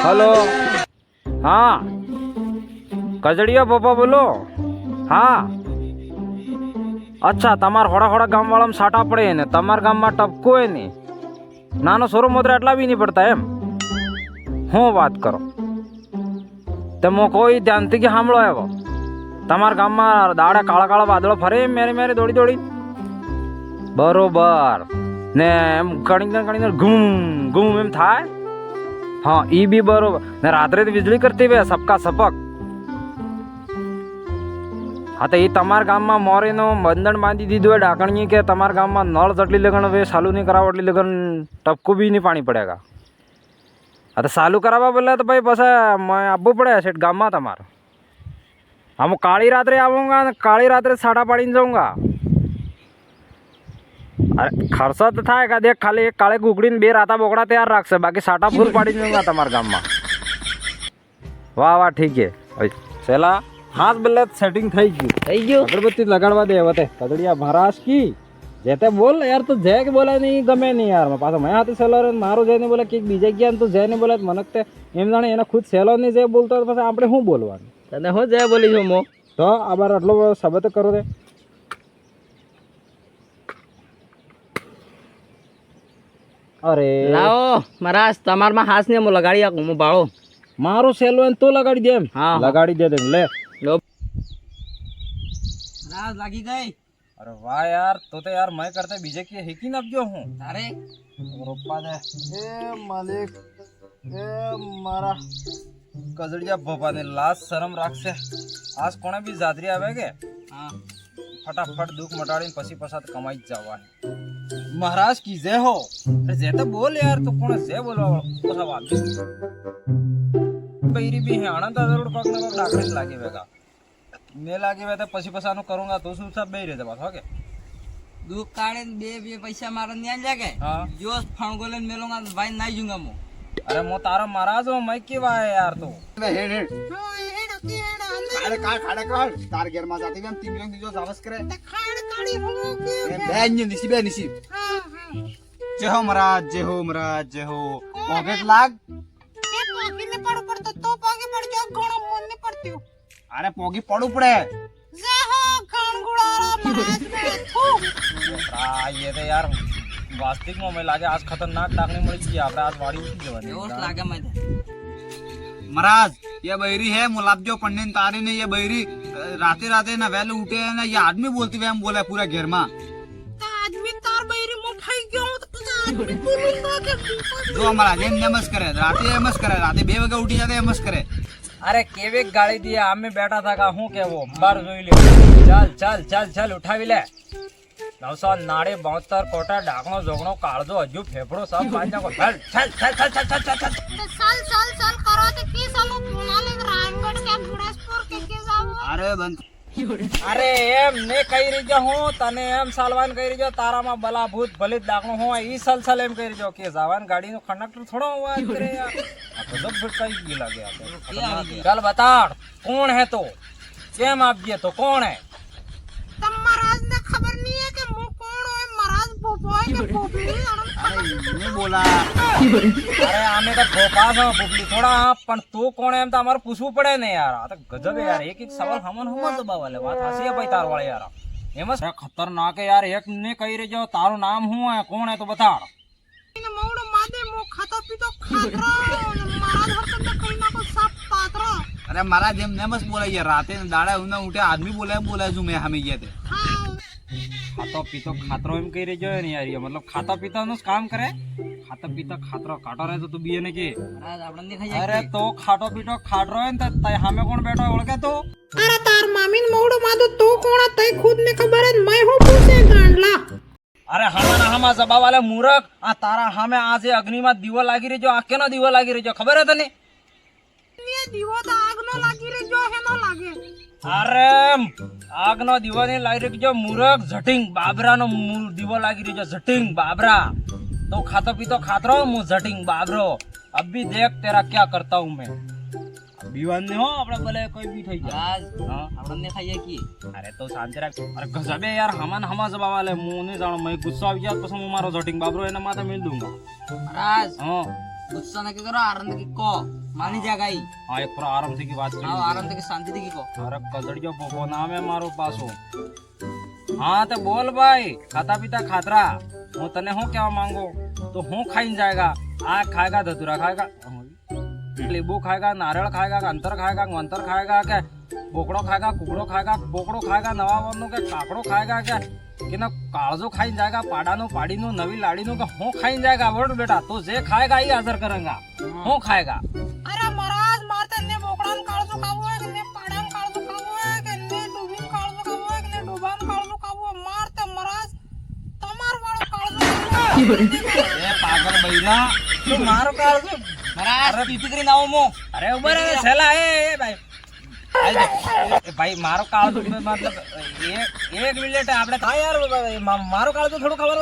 hello हाँ कजड़िया पप्पा बोलो हाँ अच्छा तमार होड़ा होड़ा गाम वाला में साटा पड़े ने तमार गाम में टपको है ने नानो सोरो मोदरा એટલા भी नहीं पड़ता एम હું વાત કરો તમે કોઈ ધ્યાનથી કે સાંભળો આવ્યો તમારા ગામમાં દાડા કાળા કાળા વાદળો ફરે મેરે મેરે દોડી દોડી બરોબર ને એમ કણીને ઘૂમ ઘૂમ એમ થાય હા ઈ બી બરોબર ને રાત્રે તો વીજળી કરતી વે સપકા સપક હા તો એ તમારા ગામમાં મોરીનો બંધન બાંધી દીધું હોય ડાકણીએ કે તમારા ગામમાં નળ જેટલી લગન હવે ચાલુ નહીં કરાવો એટલી લગન ટપકું બી નહીં પાણી પડેગા હા તો ચાલુ કરાવવા બોલે તો ભાઈ પછી આવવું પડે સેઠ ગામમાં તમારે हम काली रात्रे आऊँगा काली रात्रे साटा पाड़ी जाऊँगा अरे खर्चा तो था देख खाली एक काले कुकड़ी बे राता बोकड़ा तैयार रखसे बाकी साटा फूल पाड़ी जाऊँगा तुम्हारे गाम में वाह वाह ठीक है चला हाथ बोले सेटिंग થઈ ગયું અગરબત્તી લગાડવા દે હવે કદડિયા મહારાજ की જેતે બોલ यार तो जय के बोला नहीं गमे नहीं यार पाછો मैं हाथ सेलर मारो जय ने बोला कि बीजे ગયા तो जय ने बोला मनक ते એમ જાણે એના ખુદ સેલો ને જય બોલતો પછી આપણે શું બોલવાનું તને હું જય બોલી છું મો તો આબાર આટલો શબ્દ કરો દે અરે લાવો મહારાજ તમાર માં હાથ ને મો લગાડી આકું મો બાળો મારો સેલો તો લગાડી દે એમ હા લગાડી દે લે લો મહારાજ લાગી ગઈ अरे वाह यार तो यार मैं करते बीजे की हिकी न जो हूँ अरे रोपा दे ए मालिक ए मारा कजड़िया बाबा ने लाज शर्म राख से आज कोने भी जादरी आवे के हाँ फटाफट दुख मटाड़ी पसी पसात कमाई जावा महाराज की जय हो अरे जय तो बोल यार तो कौन जय बोलवा वो सब आदमी बैरी भी है आनंद जरूर पकने को डाकरे लागे वेगा मैं लागे वे तो पसी पसानो करूंगा तो सब बेही रहते बात हो के दुख काढ़े बे बे पैसा मारन नहीं जाके हाँ जो फणगोलन मेलूंगा भाई नहीं जूंगा मो अरे मो तारा महाराज हो मैं की वाह है यार तू खाड़े काट तार घेर मा जाती हम 3 मिलियन जो जावस करे खाड़ काड़ी हो के बे निसी जय हो महाराज जय हो पॉकेट लाग ये पॉकेट में पड़ पड़ता तो पॉकेट पड़ जाओ घणो मन में पड़ती हो अरे पॉगी पड़ू पड़े जय हो घणगुड़ारा महाराज में थू ये तो यार वास्तविक में मैं लागे आज खतरनाक डाकने मरी थी आपने आज वाड़ी उठी जवानी दोस्त लागे मैं महाराज ये बहरी है मुलाब जो पंडित तारे ने ये बहरी राते ना वैले उठे है ना ये आदमी बोलती हुए हम बोला पूरा घेर मा आदमी तार बैरी मो फाई गयो तो पता आदमी बोलूंगा के जो हमारा जेम नमस करे राते बे वगे उठी जाते नमस करे अरे केवे गाड़ी दिया हमें बैठा था का हूँ के वो बार जोई ले चल चल चल उठावी ले 900 नाड़े 72 कोटा ढाकणो जोगणो काळजो हजू फेफड़ो सब पांजा को चल चल चल चल चल चल चल तो साल करो तो की सालो पुनाले रामगढ़ के गुड़ेसपुर के जाओ अरे बंद अरे एम ने कही रही जो हूँ तने एम सालवान कही रही जो तारा में बला भूत बलित डाकणो हो ई सल एम कही रही जो के जावान गाड़ी नो कंडक्टर थोड़ा हुआ करे यार अब जब फिर कई गिला गया चल बता कौन है तो केम आप ये तो कौन है तब महाराज ने खबर नहीं है कि मो कौन है महाराज बोबोय के बोबली मैं बोला अरे आमे तो भोपाल में बुबली थोड़ा पण तू कौन है हम तो हमारे पूछવું પડે ને યાર આ તો ગજબ है यार एक सवाल हमन દબાવાલે વાત હાસી है भाई तार वाले यार एम खतरनाक है यार एक ने कही रही जो तारो नाम हूं है कौन है तो बता इन मोड़ मादे मो खाता पीतो खातरा महाराज हरकत तो कहीं ना को साफ पात्रा अरे महाराज जेम नमस बोला ये राते दाड़ा उन्हें उठे आदमी बोला जो मैं हमें ये थे खातो पीतो खातरो एम कही रही जो नहीं यार ये मतलब खाता पीता नो काम करे खाता पीता खातरो काटो रहे तो तू बीए ने के महाराज आपन दिखाई अरे तो खाटो पीटो खाट रहे हैं तो हमें कौन बैठा ओळखे तो अरे तार मामीन मोड़ मादो तो कौन तय खुद ने खबर है मैं हूं पूछे गांडला अरे हमा जबा वाले मूर्ख आ तारा हमें आज अग्नि में दीवा लागी रही जो आके ना दीवा लागी रही जो खबर है तने ये दीवा तो आग न लागी रे जो है न लागे अरे आग नो दीवा ने लागी रही जो मूर्ख झटिंग बाबरा नो दीवा लागी रही जो झटिंग बाबरा तो खातो पीतो खात रहो मुँह झटिंग बाबरो अब भी देख तेरा क्या करता हूँ मैं બીવાન ને હો આપણે ભલે કોઈ બી થઈ જાય રાજ હા આપણને ખાઈએ કી અરે તો શાંતિ રાખ અરે ગજબે યાર હમન હમા જવાબ આલે હું નહીં જાણું મેં ગુસ્સો આવી જાય પછી હું મારો ઝટિંગ બાબરો એના માથે મેલ દઉંગા રાજ હા ગુસ્સો નકી કરો આનંદ કી કો માની જા ગઈ હા એક પૂરા આરામથી કી વાત આવો કરી આનંદ કી શાંતિ થી કો અરે કદડિયો પોપો નામ હે મારો પાછો હા તો બોલ ભાઈ ખાતા પીતા ખાતરા હું તને શું કહેવા માંગુ તો હું ખાઈને જાયગા આ ખાएगा धतूरा खाएगा लींबू खाएगा नारियल खाएगा अंतर खाएगा वंतर खाएगा के बोकड़ो खाएगा कुकड़ो खाएगा बोकड़ो खाएगा नवावरनो के काकड़ो खाएगा के ना काळजो खाई जाएगा पाडानो पाडीनो नवी लाडीनो के હું ખાઈને જાયગા બોલ બેટા તો જે ખાएगा એ હાજર કરેંગા હું ખાएगा અરે મહારાજ મારે તો ને બોકડાનું કાળજું ખાવું હોય કે ને પાડાનું કાળજું ખાવું હોય કે ને ડૂબીનું કાળજું ખાવું હોય કે ને ડૂબાનું કાળજું ખાવું હોય મારે તો મહારાજ તમાર વાળું કાળજું એ પાગલ બૈરા તું મારો કાળજો મહારાજ પીપી કરીને આવો મો અરે ઉભા રહે છેલા એ ભાઈ એ ભાઈ મારો કાળજો મતલબ એક મિનિટ આપણે થાય યાર મારો કાળજો થોડું ખબર